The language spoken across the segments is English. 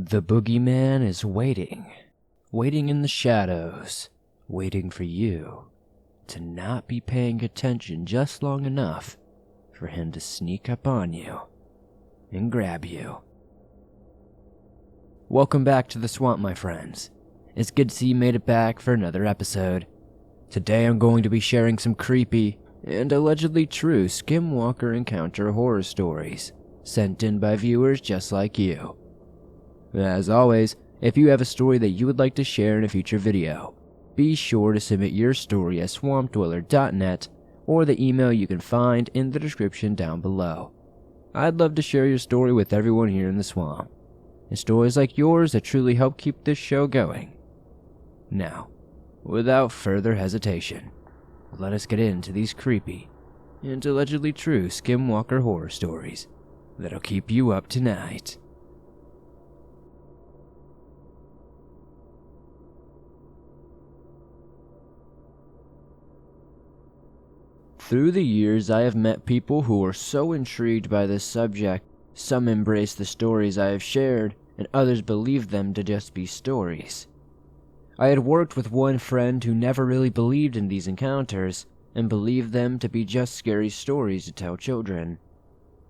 The boogeyman is waiting in the shadows, waiting for you to not be paying attention just long enough for him to sneak up on you and grab you. Welcome back to the swamp, my friends. It's good to see you made it back for another episode. Today I'm going to be sharing some creepy and allegedly true Skinwalker encounter horror stories sent in by viewers just like you. As always, if you have a story that you would like to share in a future video, be sure to submit your story at swampdweller.net or the email you can find in the description down below. I'd love to share your story with everyone here in the swamp, and stories like yours that truly help keep this show going. Now, without further hesitation, let us get into these creepy and allegedly true Skinwalker horror stories that'll keep you up tonight. Through the years, I have met people who were so intrigued by this subject. Some embraced the stories I have shared, and others believed them to just be stories. I had worked with one friend who never really believed in these encounters, and believed them to be just scary stories to tell children.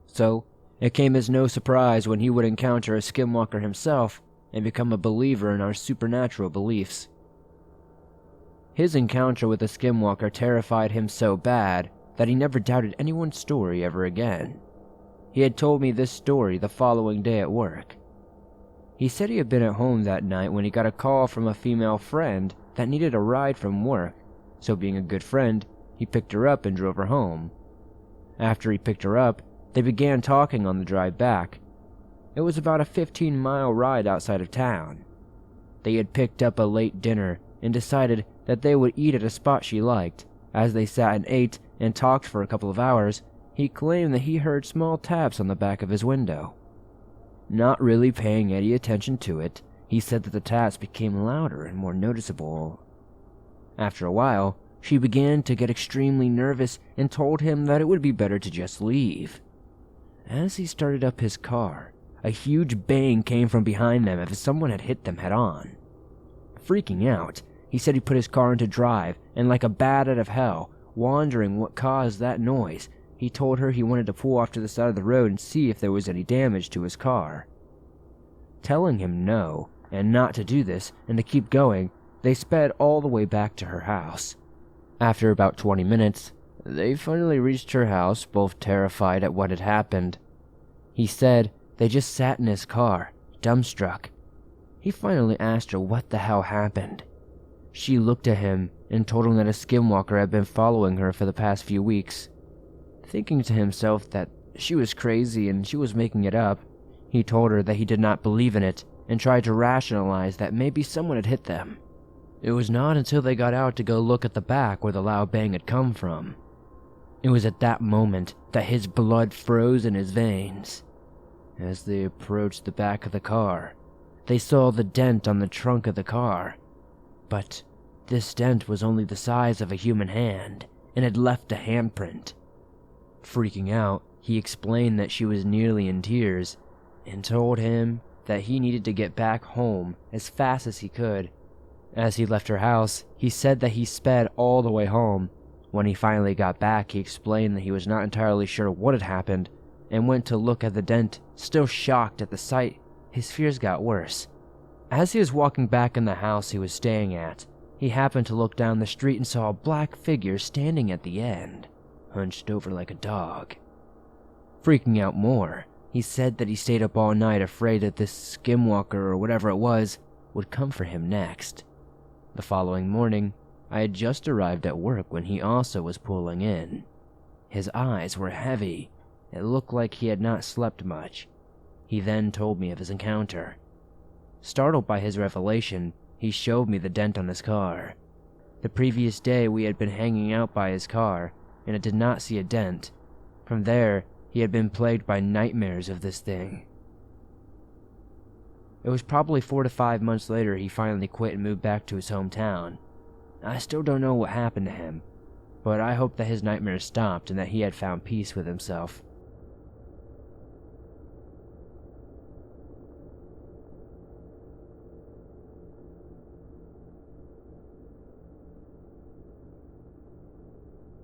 So, it came as no surprise when he would encounter a Skinwalker himself and become a believer in our supernatural beliefs. His encounter with the Skinwalker terrified him so bad that he never doubted anyone's story ever again. He had told me this story the following day at work. He said he had been at home that night when he got a call from a female friend that needed a ride from work, so being a good friend, he picked her up and drove her home. After he picked her up, they began talking on the drive back. It was about a 15-mile ride outside of town. They had picked up a late dinner and decided that they would eat at a spot she liked. As they sat and ate and talked for a couple of hours, he claimed that he heard small taps on the back of his window. Not really paying any attention to it, he said that the taps became louder and more noticeable. After a while, she began to get extremely nervous and told him that it would be better to just leave. As he started up his car, a huge bang came from behind them as if someone had hit them head on. Freaking out, he said he put his car into drive, and like a bat out of hell, wondering what caused that noise, he told her he wanted to pull off to the side of the road and see if there was any damage to his car. Telling him no, and not to do this, and to keep going, they sped all the way back to her house. After about 20 minutes, they finally reached her house, both terrified at what had happened. He said they just sat in his car, dumbstruck. He finally asked her what the hell happened. She looked at him and told him that a Skinwalker had been following her for the past few weeks. Thinking to himself that she was crazy and she was making it up, he told her that he did not believe in it and tried to rationalize that maybe someone had hit them. It was not until they got out to go look at the back where the loud bang had come from. It was at that moment that his blood froze in his veins. As they approached the back of the car, they saw the dent on the trunk of the car. But this dent was only the size of a human hand and had left a handprint. Freaking out, he explained that she was nearly in tears and told him that he needed to get back home as fast as he could. As he left her house, he said that he sped all the way home. When he finally got back, he explained that he was not entirely sure what had happened and went to look at the dent. Still shocked at the sight, his fears got worse. As he was walking back in the house he was staying at, he happened to look down the street and saw a black figure standing at the end, hunched over like a dog. Freaking out more, he said that he stayed up all night afraid that this Skinwalker or whatever it was would come for him next. The following morning, I had just arrived at work when he also was pulling in. His eyes were heavy. It looked like he had not slept much. He then told me of his encounter. Startled by his revelation, he showed me the dent on his car. The previous day we had been hanging out by his car, and I did not see a dent. From there, he had been plagued by nightmares of this thing. It was probably 4 to 5 months later he finally quit and moved back to his hometown. I still don't know what happened to him, but I hope that his nightmares stopped and that he had found peace with himself.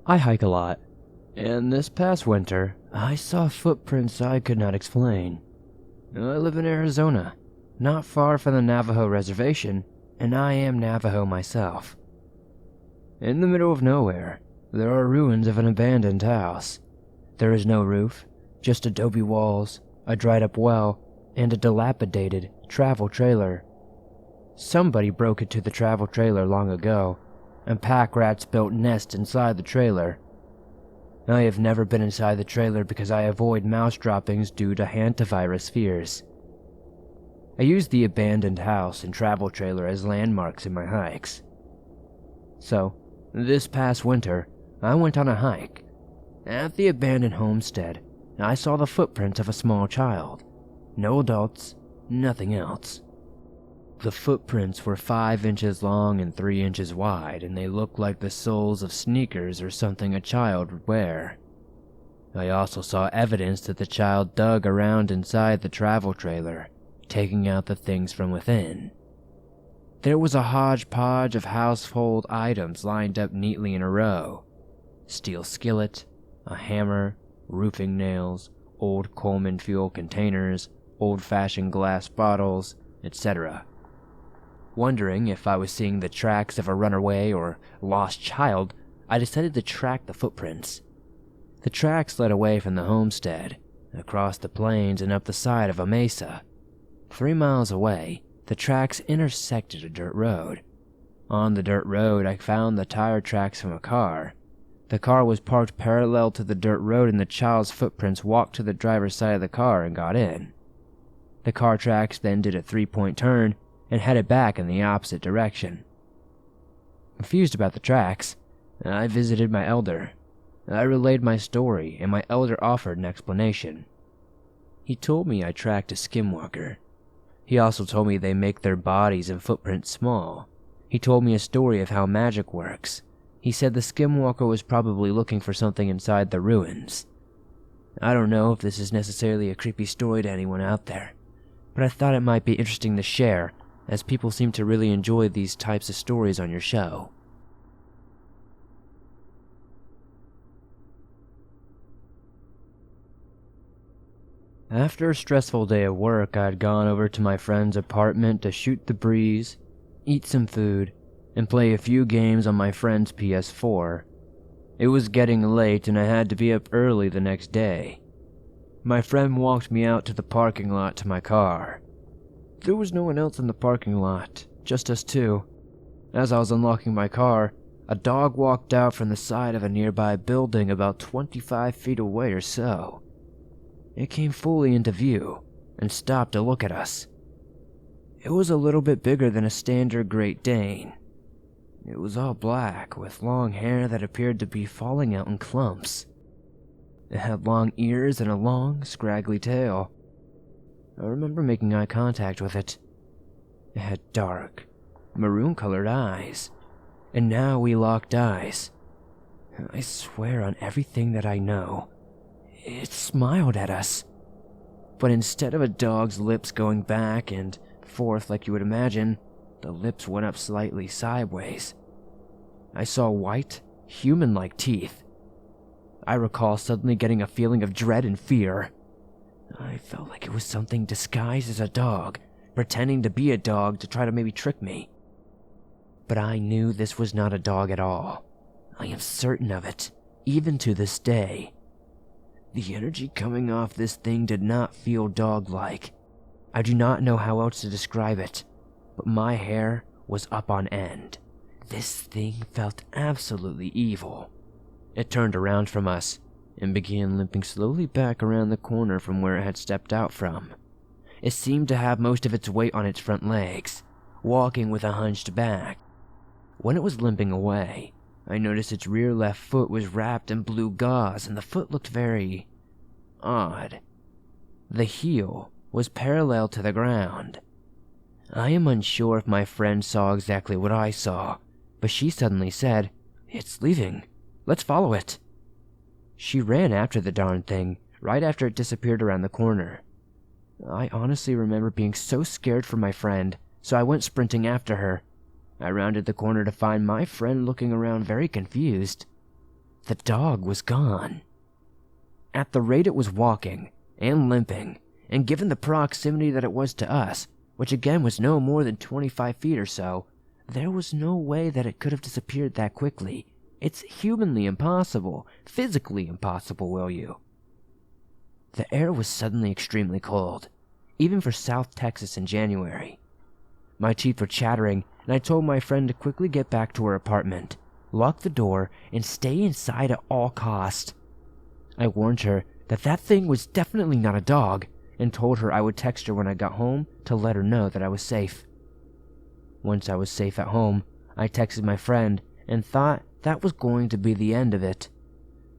I hike a lot, and this past winter, I saw footprints I could not explain. I live in Arizona, not far from the Navajo reservation, and I am Navajo myself. In the middle of nowhere, there are ruins of an abandoned house. There is no roof, just adobe walls, a dried-up well, and a dilapidated travel trailer. Somebody broke into the travel trailer long ago, and pack rats built nests inside the trailer. I have never been inside the trailer because I avoid mouse droppings due to hantavirus fears. I use the abandoned house and travel trailer as landmarks in my hikes. So, this past winter, I went on a hike. At the abandoned homestead, I saw the footprints of a small child. No adults, nothing else. The footprints were 5 inches long and 3 inches wide, and they looked like the soles of sneakers or something a child would wear. I also saw evidence that the child dug around inside the travel trailer, taking out the things from within. There was a hodgepodge of household items lined up neatly in a row. Steel skillet, a hammer, roofing nails, old Coleman fuel containers, old-fashioned glass bottles, etc. Wondering if I was seeing the tracks of a runaway or lost child, I decided to track the footprints. The tracks led away from the homestead, across the plains and up the side of a mesa. 3 miles away, the tracks intersected a dirt road. On the dirt road, I found the tire tracks from a car. The car was parked parallel to the dirt road, and the child's footprints walked to the driver's side of the car and got in. The car tracks then did a 3-point turn and headed back in the opposite direction. Confused about the tracks, I visited my elder. I relayed my story, and my elder offered an explanation. He told me I tracked a Skinwalker. He also told me they make their bodies and footprints small. He told me a story of how magic works. He said the Skinwalker was probably looking for something inside the ruins. I don't know if this is necessarily a creepy story to anyone out there, but I thought it might be interesting to share, as people seem to really enjoy these types of stories on your show. After a stressful day of work, I had gone over to my friend's apartment to shoot the breeze, eat some food, and play a few games on my friend's PS4. It was getting late and I had to be up early the next day. My friend walked me out to the parking lot to my car. There was no one else in the parking lot, just us two. As I was unlocking my car, a dog walked out from the side of a nearby building about 25 feet away or so. It came fully into view and stopped to look at us. It was a little bit bigger than a standard Great Dane. It was all black with long hair that appeared to be falling out in clumps. It had long ears and a long, scraggly tail. I remember making eye contact with it. It had dark, maroon-colored eyes, and now we locked eyes. I swear on everything that I know, it smiled at us. But instead of a dog's lips going back and forth like you would imagine, the lips went up slightly sideways. I saw white, human-like teeth. I recall suddenly getting a feeling of dread and fear. I felt like it was something disguised as a dog, pretending to be a dog to try to maybe trick me. But I knew this was not a dog at all. I am certain of it, even to this day. The energy coming off this thing did not feel dog-like. I do not know how else to describe it, but my hair was up on end. This thing felt absolutely evil. It turned around from us and began limping slowly back around the corner from where it had stepped out from. It seemed to have most of its weight on its front legs, walking with a hunched back. When it was limping away, I noticed its rear left foot was wrapped in blue gauze and the foot looked very odd. The heel was parallel to the ground. I am unsure if my friend saw exactly what I saw, but she suddenly said, "It's leaving. Let's follow it." She ran after the darn thing, right after it disappeared around the corner. I honestly remember being so scared for my friend, so I went sprinting after her. I rounded the corner to find my friend looking around very confused. The dog was gone. At the rate it was walking and limping, and given the proximity that it was to us, which again was no more than 25 feet or so, there was no way that it could have disappeared that quickly. It's humanly impossible, physically impossible, will you? The air was suddenly extremely cold, even for South Texas in January. My teeth were chattering, and I told my friend to quickly get back to her apartment, lock the door, and stay inside at all costs. I warned her that that thing was definitely not a dog, and told her I would text her when I got home to let her know that I was safe. Once I was safe at home, I texted my friend and thought that was going to be the end of it.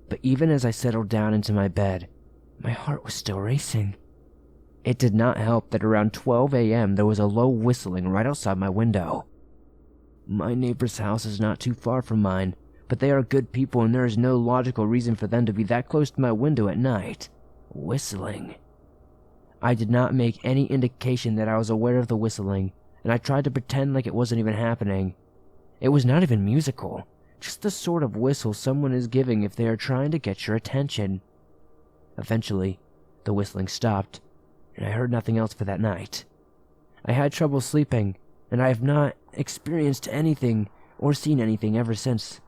But even as I settled down into my bed, my heart was still racing. It did not help that around 12 a.m. there was a low whistling right outside my window. My neighbor's house is not too far from mine, but they are good people and there is no logical reason for them to be that close to my window at night, whistling. I did not make any indication that I was aware of the whistling, and I tried to pretend like it wasn't even happening. It was not even musical, just the sort of whistle someone is giving if they are trying to get your attention. Eventually, the whistling stopped, and I heard nothing else for that night. I had trouble sleeping, and I have not experienced anything or seen anything ever since.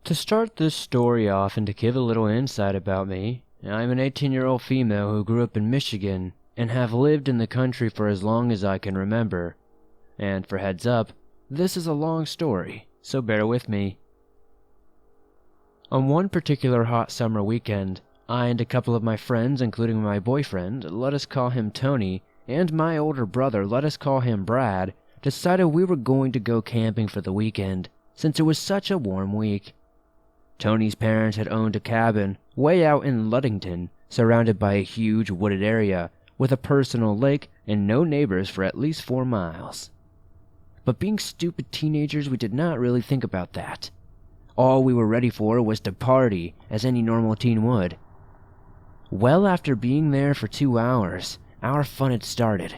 To start this story off and to give a little insight about me, I'm an 18-year-old female who grew up in Michigan and have lived in the country for as long as I can remember. And for heads up, this is a long story, so bear with me. On one particular hot summer weekend, I and a couple of my friends, including my boyfriend, let us call him Tony, and my older brother, let us call him Brad, decided we were going to go camping for the weekend, since it was such a warm week. Tony's parents had owned a cabin way out in Ludington, surrounded by a huge wooded area, with a personal lake and no neighbors for at least 4 miles. But being stupid teenagers, we did not really think about that. All we were ready for was to party, as any normal teen would. Well, after being there for 2 hours, our fun had started.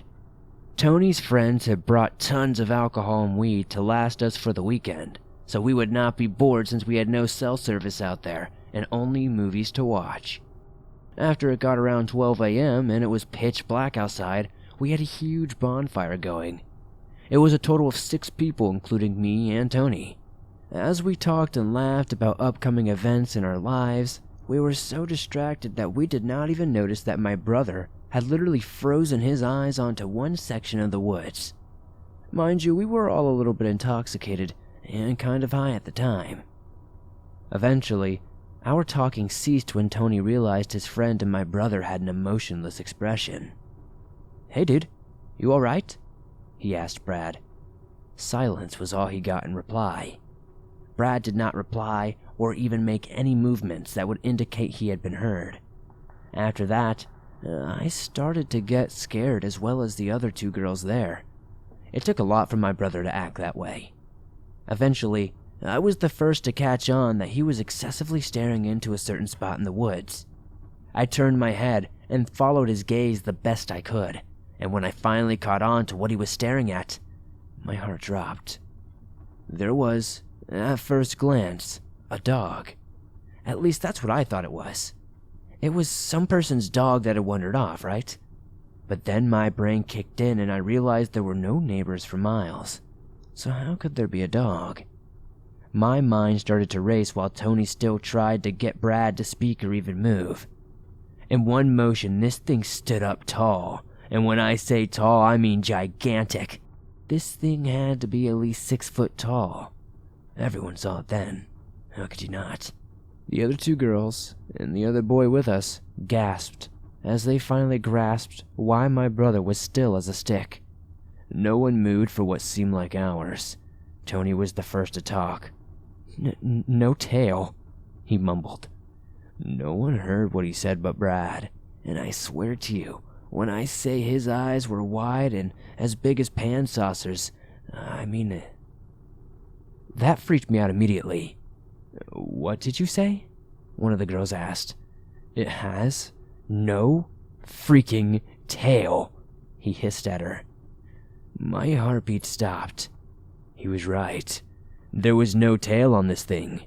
Tony's friends had brought tons of alcohol and weed to last us for the weekend, so we would not be bored since we had no cell service out there and only movies to watch. After it got around 12 a.m. and it was pitch black outside, we had a huge bonfire going. It was a total of 6 people, including me and Tony. As we talked and laughed about upcoming events in our lives, we were so distracted that we did not even notice that my brother had literally frozen his eyes onto one section of the woods. Mind you, we were all a little bit intoxicated and kind of high at the time. Eventually, our talking ceased when Tony realized his friend and my brother had an emotionless expression. "Hey dude, you alright?" he asked Brad. Silence was all he got in reply. Brad did not reply or even make any movements that would indicate he had been heard. After that, I started to get scared as well as the other 2 girls there. It took a lot for my brother to act that way. Eventually, I was the first to catch on that he was excessively staring into a certain spot in the woods. I turned my head and followed his gaze the best I could, and when I finally caught on to what he was staring at, my heart dropped. There was, at first glance, a dog. At least that's what I thought it was. It was some person's dog that had wandered off, right? But then my brain kicked in and I realized there were no neighbors for miles. So how could there be a dog? My mind started to race while Tony still tried to get Brad to speak or even move. In one motion, this thing stood up tall, and when I say tall, I mean gigantic. This thing had to be at least 6 foot tall. Everyone saw it then. How could you not? The other 2 girls, and the other boy with us, gasped as they finally grasped why my brother was still as a stick. No one moved for what seemed like hours. Tony was the first to talk. No tail, he mumbled. No one heard what he said but Brad, and I swear to you, when I say his eyes were wide and as big as pan saucers, I mean it. That freaked me out immediately. "What did you say?" one of the girls asked. "It has? "No freaking tail," he hissed at her. My heartbeat stopped. He was right. There was no tail on this thing.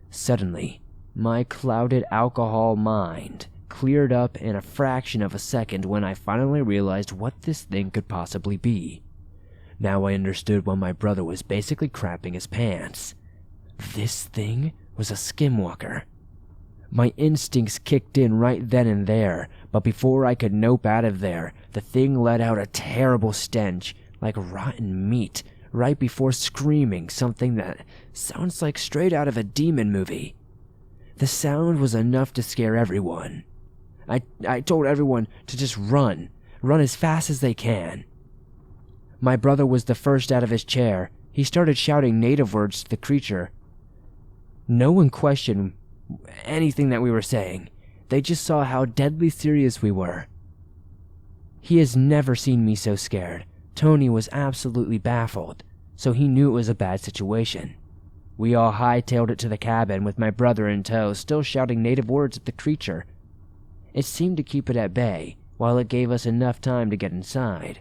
Suddenly, my clouded alcohol mind cleared up in a fraction of a second when I finally realized what this thing could possibly be. Now I understood why my brother was basically crapping his pants. This thing was a Skinwalker. My instincts kicked in right then and there, but before I could nope out of there, the thing let out a terrible stench, like rotten meat, right before screaming something that sounds like straight out of a demon movie. The sound was enough to scare everyone. I told everyone to just run as fast as they can. My brother was the first out of his chair. He started shouting native words to the creature. No one questioned anything that we were saying. They just saw how deadly serious we were. He has never seen me so scared. Tony was absolutely baffled, so he knew it was a bad situation. We all hightailed it to the cabin with my brother in tow, still shouting native words at the creature. It seemed to keep it at bay, while it gave us enough time to get inside.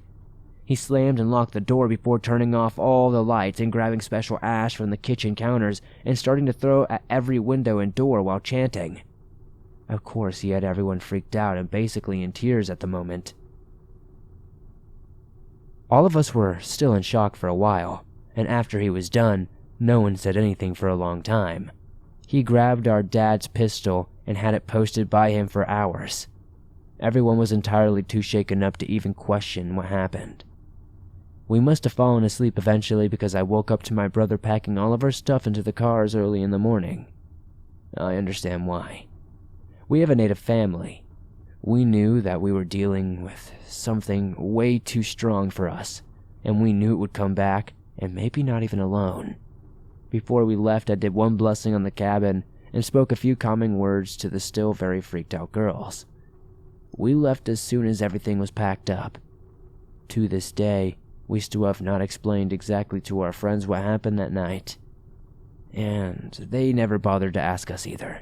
He slammed and locked the door before turning off all the lights and grabbing special ash from the kitchen counters and starting to throw at every window and door while chanting. Of course, he had everyone freaked out and basically in tears at the moment. All of us were still in shock for a while, and after he was done, no one said anything for a long time. He grabbed our dad's pistol and had it posted by him for hours. Everyone was entirely too shaken up to even question what happened. We must have fallen asleep eventually because I woke up to my brother packing all of our stuff into the cars early in the morning. I understand why. We have a native family. We knew that we were dealing with something way too strong for us, and we knew it would come back, and maybe not even alone. Before we left, I did one blessing on the cabin and spoke a few calming words to the still very freaked out girls. We left as soon as everything was packed up. To this day, we still have not explained exactly to our friends what happened that night, and they never bothered to ask us either.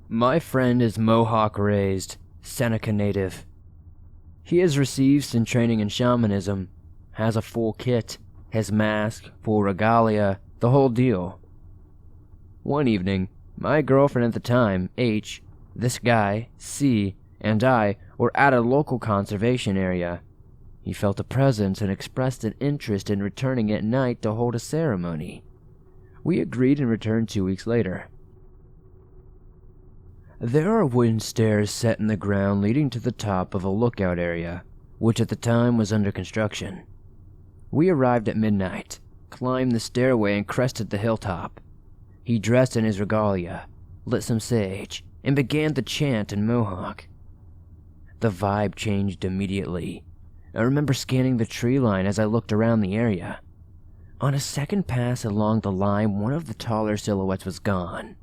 My friend is Mohawk-raised, Seneca native. He has received some training in shamanism, has a full kit, his mask, full regalia, the whole deal. One evening, my girlfriend at the time, H, this guy, C, and I were at a local conservation area. He felt a presence and expressed an interest in returning at night to hold a ceremony. We agreed and returned 2 weeks later. There are wooden stairs set in the ground leading to the top of a lookout area, which at the time was under construction. We arrived at midnight, climbed the stairway and crested the hilltop. He dressed in his regalia, lit some sage, and began to chant in Mohawk. The vibe changed immediately. I remember scanning the tree line as I looked around the area. On a second pass along the line, one of the taller silhouettes was gone.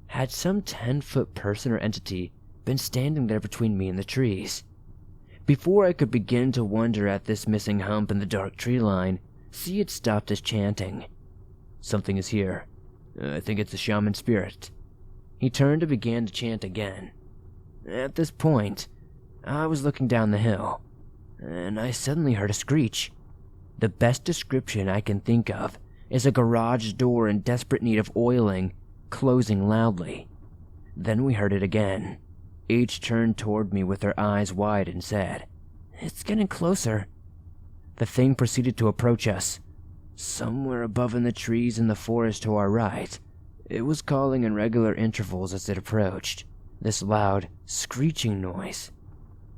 Had some 10-foot person or entity been standing there between me and the trees? Before I could begin to wonder at this missing hump in the dark tree line, C had stopped his chanting. Something is here. I think it's a shaman spirit. He turned and began to chant again. At this point, I was looking down the hill, and I suddenly heard a screech. The best description I can think of is a garage door in desperate need of oiling, closing loudly. Then we heard it again. H turned toward me with her eyes wide and said, "It's getting closer." The thing proceeded to approach us. Somewhere above in the trees in the forest to our right, it was calling in regular intervals as it approached, this loud, screeching noise.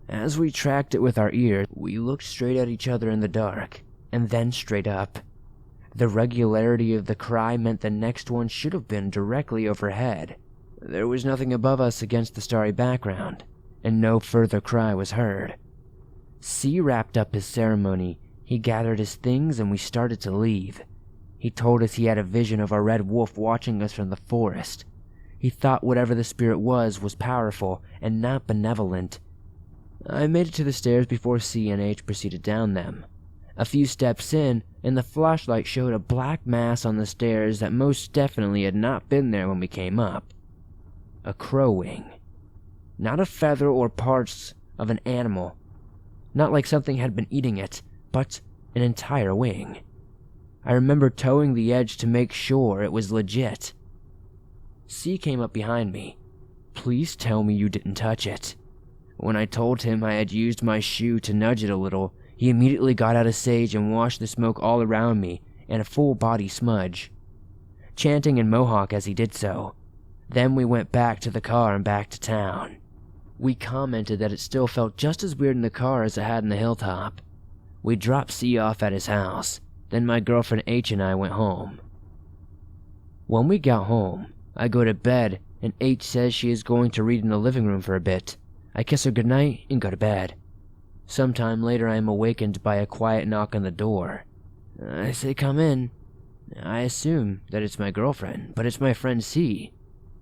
As we tracked it with our ears, we looked straight at each other in the dark, and then straight up. The regularity of the cry meant the next one should have been directly overhead. There was nothing above us against the starry background, and no further cry was heard. C wrapped up his ceremony. He gathered his things and we started to leave. He told us he had a vision of a red wolf watching us from the forest. He thought whatever the spirit was powerful and not benevolent. I made it to the stairs before C and H proceeded down them. A few steps in, and the flashlight showed a black mass on the stairs that most definitely had not been there when we came up. A crow wing. Not a feather or parts of an animal. Not like something had been eating it, but an entire wing. I remember towing the edge to make sure it was legit. C came up behind me. Please tell me you didn't touch it. When I told him I had used my shoe to nudge it a little, he immediately got out a sage and washed the smoke all around me and a full body smudge, chanting in Mohawk as he did so. Then we went back to the car and back to town. We commented that it still felt just as weird in the car as it had in the hilltop. We dropped C off at his house, then my girlfriend H and I went home. When we got home, I go to bed and H says she is going to read in the living room for a bit. I kiss her goodnight and go to bed. Sometime later I am awakened by a quiet knock on the door. I say come in. I assume that it's my girlfriend, but it's my friend C.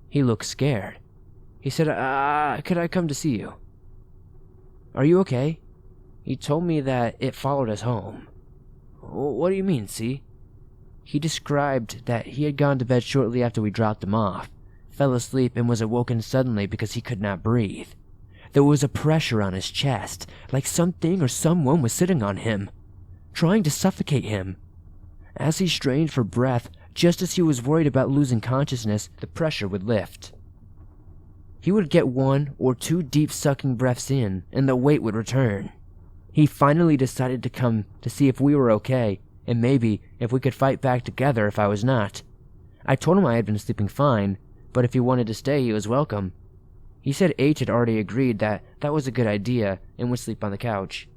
He looks scared. He said, could I come to see you? Are you okay? He told me that it followed us home. What do you mean, C? He described that he had gone to bed shortly after we dropped him off, fell asleep and was awoken suddenly because he could not breathe. There was a pressure on his chest, like something or someone was sitting on him, trying to suffocate him. As he strained for breath, just as he was worried about losing consciousness, the pressure would lift. He would get 1 or 2 deep sucking breaths in, and the weight would return. He finally decided to come to see if we were okay, and maybe if we could fight back together if I was not. I told him I had been sleeping fine, but if he wanted to stay, he was welcome. He said H had already agreed that that was a good idea and would sleep on the couch.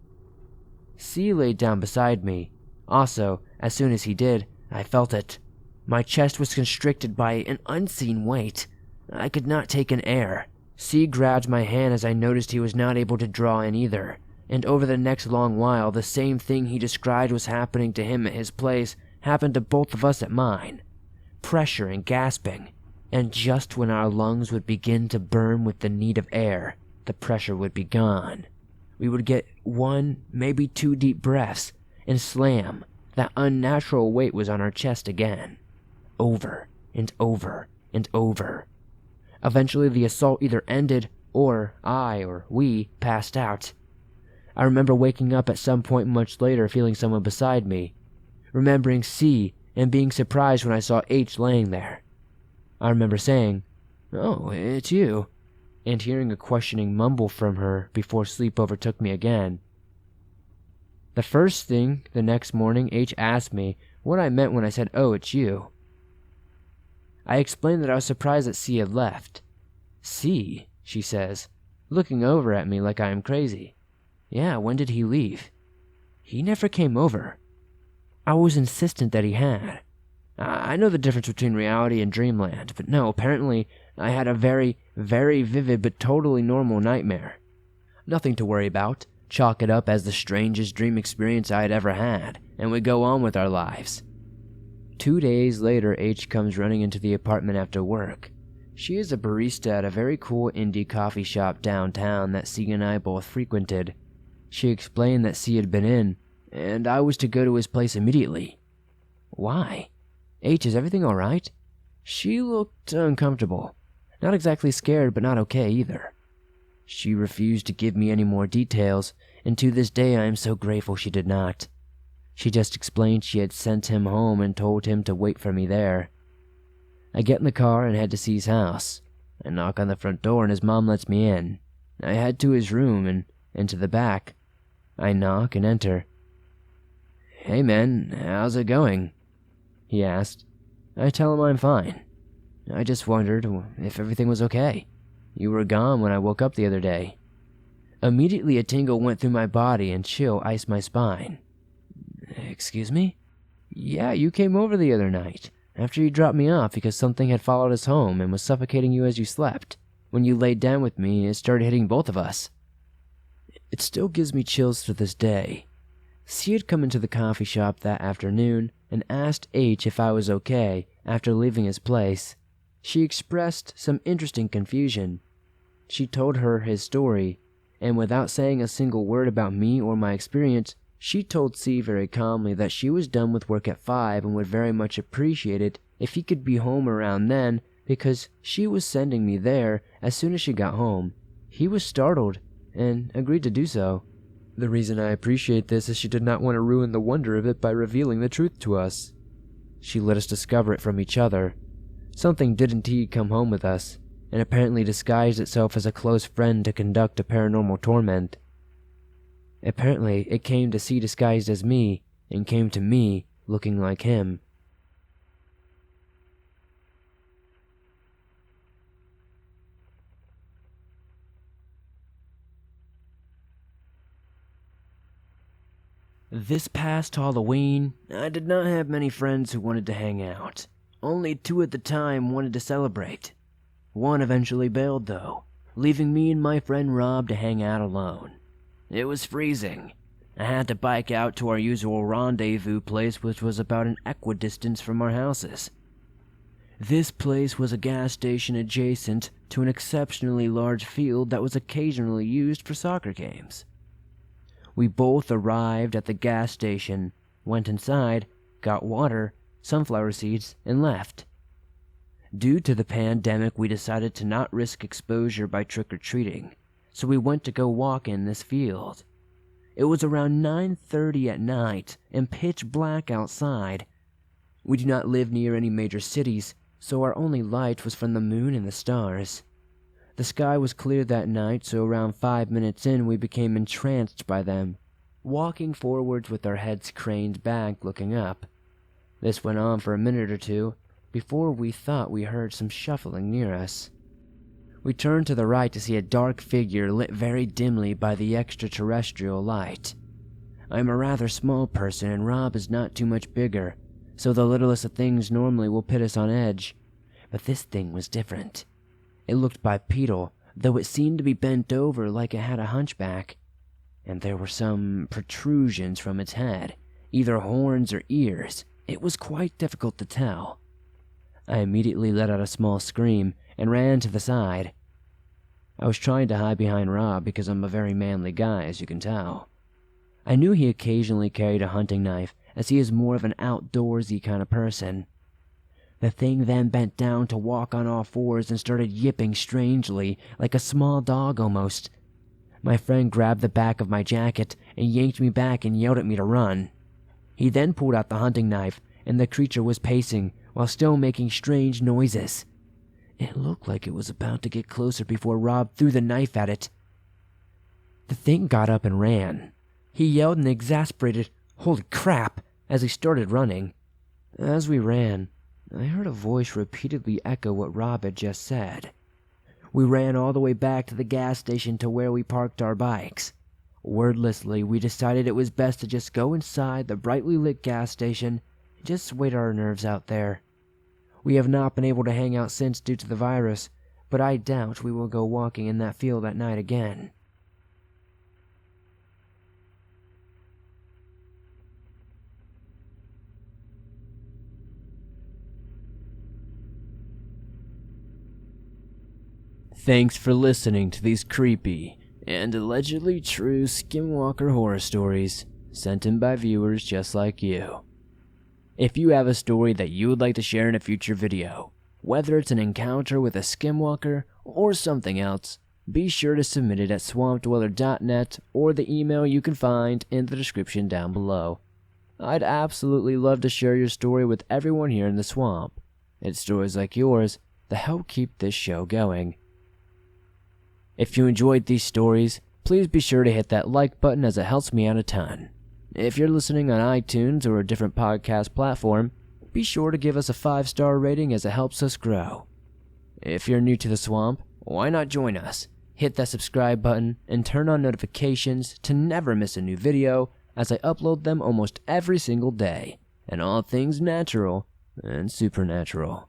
C laid down beside me. Also, as soon as he did, I felt it. My chest was constricted by an unseen weight. I could not take in air. C grabbed my hand as I noticed he was not able to draw in either, and over the next long while, the same thing he described was happening to him at his place happened to both of us at mine. Pressure and gasping. And just when our lungs would begin to burn with the need of air, the pressure would be gone. We would get 1, maybe 2 deep breaths, and slam, that unnatural weight was on our chest again. Over, and over, and over. Eventually the assault either ended, or I, or we, passed out. I remember waking up at some point much later feeling someone beside me, remembering C, and being surprised when I saw H laying there. I remember saying, "Oh, it's you," and hearing a questioning mumble from her before sleep overtook me again. The first thing the next morning, H asked me what I meant when I said, "Oh, it's you." I explained that I was surprised that C had left. "C?" she says, looking over at me like I am crazy. "Yeah, when did he leave?" "He never came over." I was insistent that he had. I know the difference between reality and dreamland, but no, apparently I had a very, very vivid but totally normal nightmare. Nothing to worry about, chalk it up as the strangest dream experience I had ever had, and we go on with our lives. 2 days later, H comes running into the apartment after work. She is a barista at a very cool indie coffee shop downtown that C and I both frequented. She explained that C had been in, and I was to go to his place immediately. Why? H, is everything alright? She looked uncomfortable. Not exactly scared, but not okay either. She refused to give me any more details, and to this day I am so grateful she did not. She just explained she had sent him home and told him to wait for me there. I get in the car and head to C's house. I knock on the front door and his mom lets me in. I head to his room and into the back. I knock and enter. "Hey man, how's it going?" he asked. I tell him I'm fine. I just wondered if everything was okay. You were gone when I woke up the other day. Immediately a tingle went through my body and chill iced my spine. "Excuse me?" "Yeah, you came over the other night, after you dropped me off because something had followed us home and was suffocating you as you slept. When you laid down with me, it started hitting both of us." It still gives me chills to this day. C had come into the coffee shop that afternoon and asked H if I was okay after leaving his place. She expressed some interesting confusion. She told her his story, and without saying a single word about me or my experience, She told C very calmly that she was done with work at 5 and would very much appreciate it if he could be home around then because she was sending me there as soon as she got home. He was startled and agreed to do so. The reason I appreciate this is she did not want to ruin the wonder of it by revealing the truth to us. She let us discover it from each other. Something did indeed come home with us, and apparently disguised itself as a close friend to conduct a paranormal torment. Apparently, it came to C disguised as me, and came to me looking like him. This past Halloween, I did not have many friends who wanted to hang out. Only 2 at the time wanted to celebrate. One eventually bailed though, leaving me and my friend Rob to hang out alone. It was freezing. I had to bike out to our usual rendezvous place, which was about an equidistance from our houses. This place was a gas station adjacent to an exceptionally large field that was occasionally used for soccer games. We both arrived at the gas station, went inside, got water, sunflower seeds, and left. Due to the pandemic, we decided to not risk exposure by trick-or-treating, so we went to go walk in this field. It was around 9:30 at night and pitch black outside. We do not live near any major cities, so our only light was from the moon and the stars. The sky was clear that night, so around 5 minutes in we became entranced by them, walking forwards with our heads craned back looking up. This went on for a minute or two, before we thought we heard some shuffling near us. We turned to the right to see a dark figure lit very dimly by the extraterrestrial light. I am a rather small person and Rob is not too much bigger, so the littlest of things normally will put us on edge. But this thing was different. It looked bipedal, though it seemed to be bent over like it had a hunchback, and there were some protrusions from its head, either horns or ears. It was quite difficult to tell. I immediately let out a small scream and ran to the side. I was trying to hide behind Rob because I'm a very manly guy, as you can tell. I knew he occasionally carried a hunting knife, as he is more of an outdoorsy kind of person. The thing then bent down to walk on all fours and started yipping strangely, like a small dog almost. My friend grabbed the back of my jacket and yanked me back and yelled at me to run. He then pulled out the hunting knife, and the creature was pacing while still making strange noises. It looked like it was about to get closer before Rob threw the knife at it. The thing got up and ran. He yelled an exasperated, "Holy crap!" as he started running. As we ran, I heard a voice repeatedly echo what Rob had just said. We ran all the way back to the gas station to where we parked our bikes. Wordlessly, we decided it was best to just go inside the brightly lit gas station and just wait our nerves out there. We have not been able to hang out since due to the virus, but I doubt we will go walking in that field at night again. Thanks for listening to these creepy and allegedly true Skinwalker horror stories sent in by viewers just like you. If you have a story that you would like to share in a future video, whether it's an encounter with a Skinwalker or something else, be sure to submit it at swampdweller.net or the email you can find in the description down below. I'd absolutely love to share your story with everyone here in the swamp. It's stories like yours that help keep this show going. If you enjoyed these stories, please be sure to hit that like button as it helps me out a ton. If you're listening on iTunes or a different podcast platform, be sure to give us a 5-star rating as it helps us grow. If you're new to the swamp, why not join us? Hit that subscribe button and turn on notifications to never miss a new video as I upload them almost every single day, and all things natural and supernatural.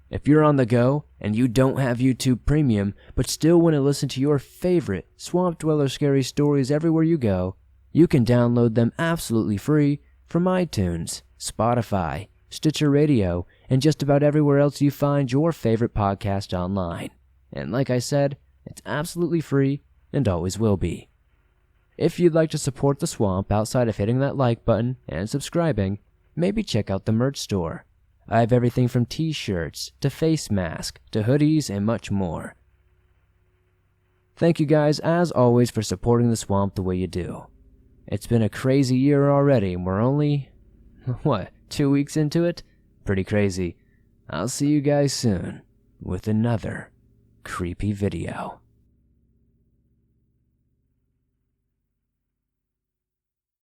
If you're on the go and you don't have YouTube Premium but still want to listen to your favorite Swamp Dweller scary stories everywhere you go, you can download them absolutely free from iTunes, Spotify, Stitcher Radio, and just about everywhere else you find your favorite podcast online. And like I said, it's absolutely free and always will be. If you'd like to support the swamp outside of hitting that like button and subscribing, maybe check out the merch store. I have everything from t-shirts to face masks to hoodies and much more. Thank you guys as always for supporting the swamp the way you do. It's been a crazy year already and we're only, 2 weeks into it? Pretty crazy. I'll see you guys soon with another creepy video.